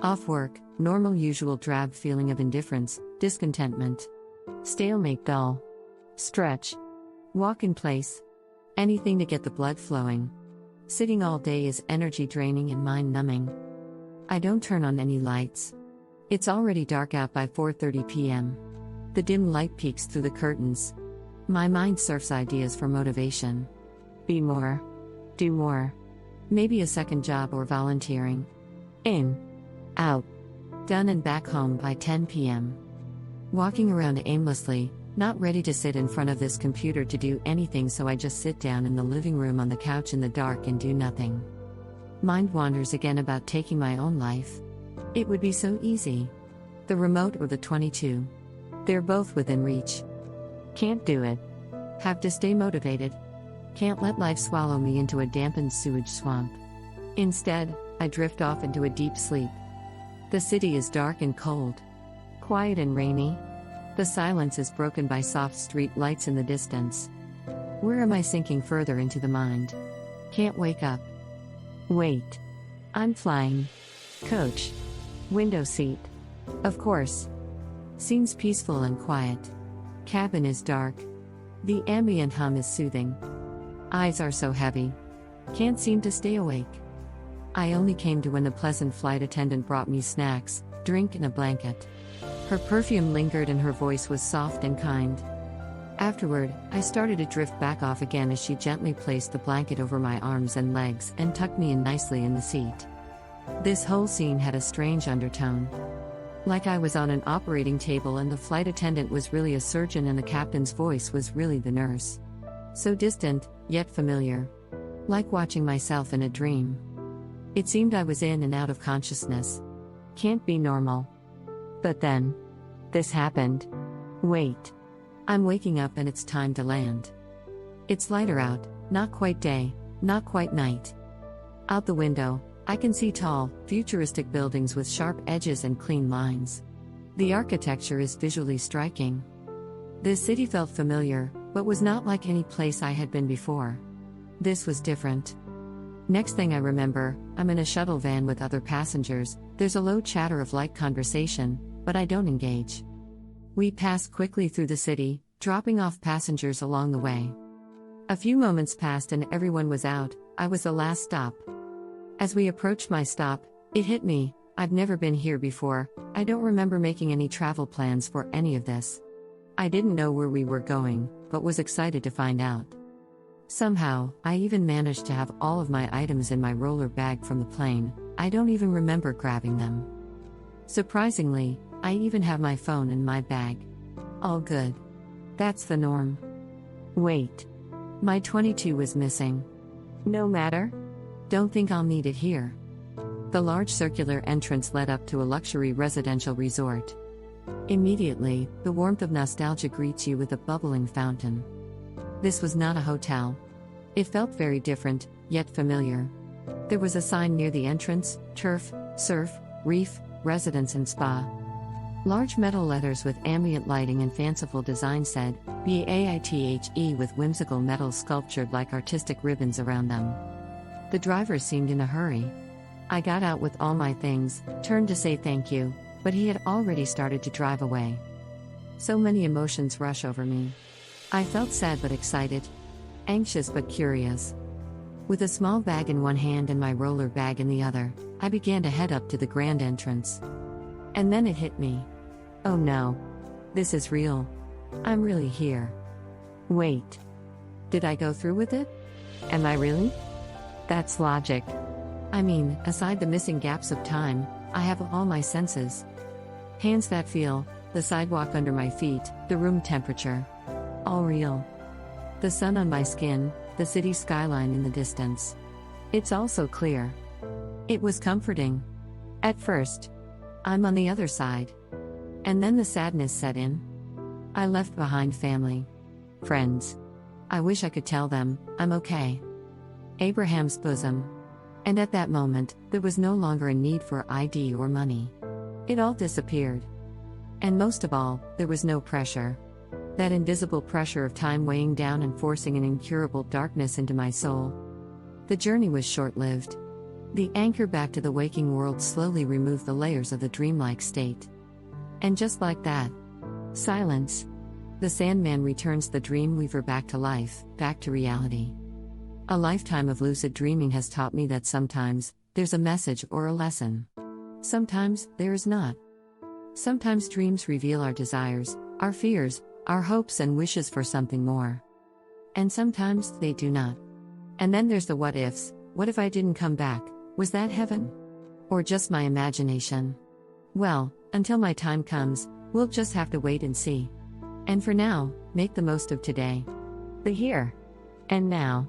Off work, normal usual drab feeling of indifference, discontentment. Stalemate dull. Stretch. Walk in place. Anything to get the blood flowing. Sitting all day is energy draining and mind numbing. I don't turn on any lights. It's already dark out by 4:30 p.m. The dim light peeks through the curtains. My mind surfs ideas for motivation. Be more. Do more. Maybe a second job or volunteering. In. Out. Done and back home by 10 p.m. Walking around aimlessly, not ready to sit in front of this computer to do anything, so I just sit down in the living room on the couch in the dark and do nothing. Mind wanders again about taking my own life. It would be so easy. The remote or the 22. They're both within reach. Can't do it. Have to stay motivated. Can't let life swallow me into a dampened sewage swamp. Instead, I drift off into a deep sleep. The city is dark and cold. Quiet and rainy. The silence is broken by soft street lights in the distance. Where am I sinking further into the mind? Can't wake up. Wait. I'm flying. Coach. Window seat. Of course. Seems peaceful and quiet. Cabin is dark. The ambient hum is soothing. Eyes are so heavy. Can't seem to stay awake. I only came to when the pleasant flight attendant brought me snacks, drink, and a blanket. Her perfume lingered and her voice was soft and kind. Afterward, I started to drift back off again as she gently placed the blanket over my arms and legs and tucked me in nicely in the seat. This whole scene had a strange undertone. Like I was on an operating table and the flight attendant was really a surgeon and the captain's voice was really the nurse. So distant, yet familiar. Like watching myself in a dream. It seemed I was in and out of consciousness. Can't be normal. But then, this happened. Wait. I'm waking up and it's time to land. It's lighter out, not quite day, not quite night. Out the window, I can see tall, futuristic buildings with sharp edges and clean lines. The architecture is visually striking. This city felt familiar, but was not like any place I had been before. This was different. Next thing I remember, I'm in a shuttle van with other passengers. There's a low chatter of light conversation, but I don't engage. We pass quickly through the city, dropping off passengers along the way. A few moments passed and everyone was out. I was the last stop. As we approached my stop, it hit me. I've never been here before. I don't remember making any travel plans for any of this. I didn't know where we were going, but was excited to find out. Somehow, I even managed to have all of my items in my roller bag from the plane. I don't even remember grabbing them. Surprisingly, I even have my phone in my bag. All good. That's the norm. Wait. My 22 was missing. No matter. Don't think I'll need it here. The large circular entrance led up to a luxury residential resort. Immediately, the warmth of nostalgia greets you with a bubbling fountain. This was not a hotel. It felt very different, yet familiar. There was a sign near the entrance: turf, surf, reef, residence and spa. Large metal letters with ambient lighting and fanciful design said, BAITHE, with whimsical metal sculptured like artistic ribbons around them. The driver seemed in a hurry. I got out with all my things, turned to say thank you, but he had already started to drive away. So many emotions rush over me. I felt sad but excited. Anxious but curious. With a small bag in one hand and my roller bag in the other, I began to head up to the grand entrance. And then it hit me. Oh no. This is real. I'm really here. Wait. Did I go through with it? Am I really? That's logic. I mean, aside the missing gaps of time, I have all my senses. Hands that feel, the sidewalk under my feet, the room temperature. All real. The sun on my skin, the city skyline in the distance. It's all so clear. It was comforting. At first. I'm on the other side. And then the sadness set in. I left behind family. Friends. I wish I could tell them, I'm okay. Abraham's bosom. And at that moment, there was no longer a need for ID or money. It all disappeared. And most of all, there was no pressure. That invisible pressure of time weighing down and forcing an incurable darkness into my soul. The journey was short-lived. The anchor back to the waking world slowly removed the layers of the dreamlike state. And just like that, silence. The Sandman returns the dreamweaver back to life, back to reality. A lifetime of lucid dreaming has taught me that sometimes, there's a message or a lesson. Sometimes, there is not. Sometimes dreams reveal our desires, our fears, our hopes and wishes for something more. And sometimes, they do not. And then there's the what ifs. What if I didn't come back? Was that heaven? Or just my imagination? Well, until my time comes, we'll just have to wait and see. And for now, make the most of today. The here and now.